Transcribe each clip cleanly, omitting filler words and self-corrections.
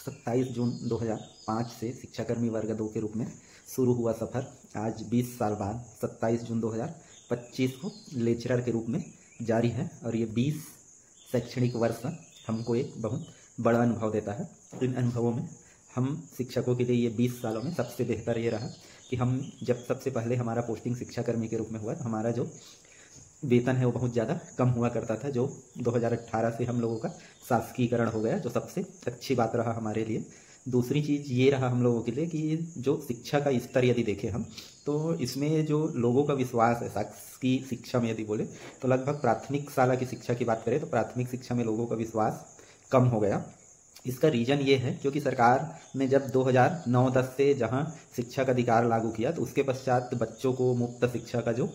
27 जून 2005 से शिक्षाकर्मी वर्ग 2 के रूप में शुरू हुआ सफ़र आज 20 साल बाद 27 जून 2025 को लेक्चरर के रूप में जारी है। और ये 20 शैक्षणिक वर्ष हमको एक बहुत बड़ा अनुभव देता है। इन अनुभवों में हम शिक्षकों के लिए ये 20 सालों में सबसे बेहतर ये रहा कि हम जब सबसे पहले हमारा पोस्टिंग शिक्षाकर्मी के रूप में हुआ तो हमारा जो वेतन है वो बहुत ज़्यादा कम हुआ करता था, जो 2018 से हम लोगों का शासकीकरण हो गया, जो सबसे अच्छी बात रहा हमारे लिए। दूसरी चीज़ ये रहा हम लोगों के लिए कि जो शिक्षा का स्तर यदि देखें हम तो इसमें जो लोगों का विश्वास है शासकीय शिक्षा में यदि बोले तो लगभग प्राथमिक शाला की शिक्षा की बात करें तो प्राथमिक शिक्षा में लोगों का विश्वास कम हो गया। इसका रीज़न ये है क्योंकि सरकार ने जब 2009-10 से जहां शिक्षा का अधिकार लागू किया तो उसके पश्चात बच्चों को मुफ्त शिक्षा का जो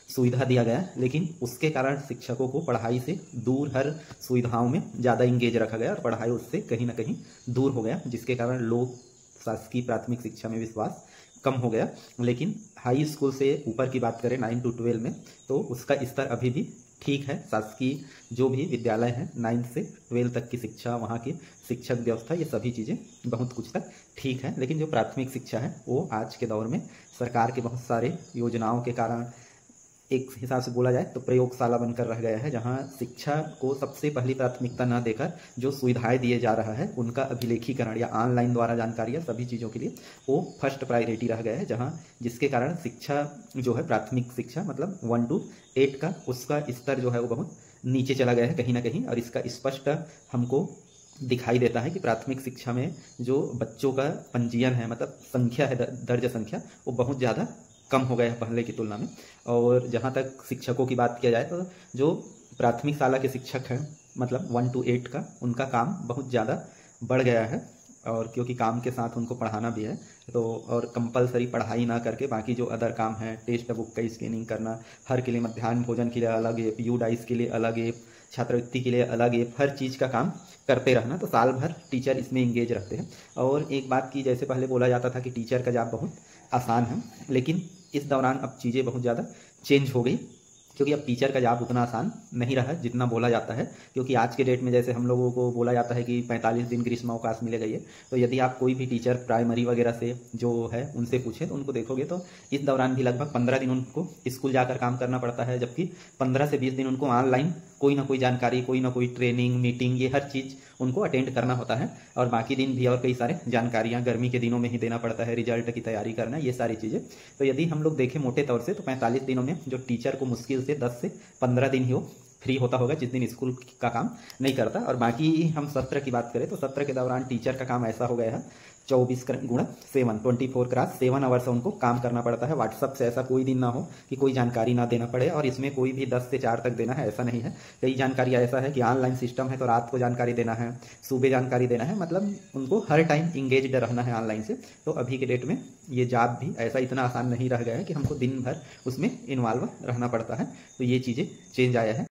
सुविधा दिया गया, लेकिन उसके कारण शिक्षकों को पढ़ाई से दूर हर सुविधाओं में ज़्यादा इंगेज रखा गया और पढ़ाई उससे कहीं ना कहीं दूर हो गया, जिसके कारण लोग शासकीय प्राथमिक शिक्षा में विश्वास कम हो गया। लेकिन हाई स्कूल से ऊपर की बात करें 9 to 12 में तो उसका स्तर अभी भी ठीक है। शासकीय जो भी विद्यालय हैं 9 से 12 तक की शिक्षा, वहाँ की शिक्षक व्यवस्था, ये सभी चीज़ें बहुत कुछ तक ठीक है। लेकिन जो प्राथमिक शिक्षा है वो आज के दौर में सरकार के बहुत सारे योजनाओं के कारण एक हिसाब से बोला जाए तो प्रयोगशाला बनकर रह गया है, जहां शिक्षा को सबसे पहली प्राथमिकता न देकर जो सुविधाएं दिए जा रहा है उनका अभिलेखीकरण या ऑनलाइन द्वारा जानकारी या सभी चीज़ों के लिए वो फर्स्ट प्रायोरिटी रह गया है, जहां जिसके कारण शिक्षा जो है प्राथमिक शिक्षा मतलब 1 to 8 का उसका स्तर जो है वो बहुत नीचे चला गया है कहीं ना कहीं। और इसका स्पष्ट हमको दिखाई देता है कि प्राथमिक शिक्षा में जो बच्चों का पंजीयन है मतलब संख्या है, दर्ज संख्या, वो बहुत ज़्यादा कम हो गया है पहले की तुलना में। और जहाँ तक शिक्षकों की बात किया जाए तो जो प्राथमिक शाला के शिक्षक हैं मतलब 1 to 8 का उनका काम बहुत ज़्यादा बढ़ गया है, और क्योंकि काम के साथ उनको पढ़ाना भी है तो और कंपलसरी पढ़ाई ना करके बाकी जो अदर काम है, टेस्ट बुक का स्कैनिंग करना, हर के लिए मध्याह्न भोजन के लिए अलग ऐप, यू डाइस के लिए अलग ऐप, छात्रवृत्ति के लिए अलग ऐप, हर चीज़ का काम करते रहना, तो साल भर टीचर इसमें इंगेज रहते हैं। और एक बात की जैसे पहले बोला जाता था कि टीचर का जॉब बहुत आसान है, लेकिन इस दौरान अब चीज़ें बहुत ज़्यादा चेंज हो गई क्योंकि अब टीचर का जॉब उतना आसान नहीं रहा जितना बोला जाता है। क्योंकि आज के डेट में जैसे हम लोगों को बोला जाता है कि 45 दिन ग्रीष्मावकाश मिलेगा ये, तो यदि आप कोई भी टीचर प्राइमरी वगैरह से जो है उनसे पूछें तो उनको देखोगे तो इस दौरान भी लगभग 15 दिन उनको स्कूल जाकर काम करना पड़ता है, जबकि 15 से 20 दिन उनको ऑनलाइन कोई ना कोई जानकारी, कोई ना कोई ट्रेनिंग, मीटिंग, ये हर चीज़ उनको अटेंड करना होता है। और बाकी दिन भी और कई सारे जानकारियाँ गर्मी के दिनों में ही देना पड़ता है, रिजल्ट की तैयारी करना, ये सारी चीज़ें। तो यदि हम लोग देखें मोटे तौर से तो 45 दिनों में जो टीचर को मुश्किल से 10 से 15 दिन ही वो फ्री होता होगा जिस दिन स्कूल का काम नहीं करता। और बाकी हम सत्र की बात करें तो सत्र के दौरान टीचर का काम ऐसा हो गया है 24x7 24x7 आवर्स उनको काम करना पड़ता है। व्हाट्सअप से ऐसा कोई दिन ना हो कि कोई जानकारी ना देना पड़े, और इसमें कोई भी 10 से 4 तक देना है ऐसा नहीं है। कई जानकारी ऐसा है कि ऑनलाइन सिस्टम है तो रात को जानकारी देना है, सुबह जानकारी देना है, मतलब उनको हर टाइम इंगेज्ड रहना है ऑनलाइन से। तो अभी के डेट में ये जॉब भी ऐसा इतना आसान नहीं रह गया है कि हमको दिन भर उसमें इन्वॉल्व रहना पड़ता है, तो ये चीज़ें चेंज आया है।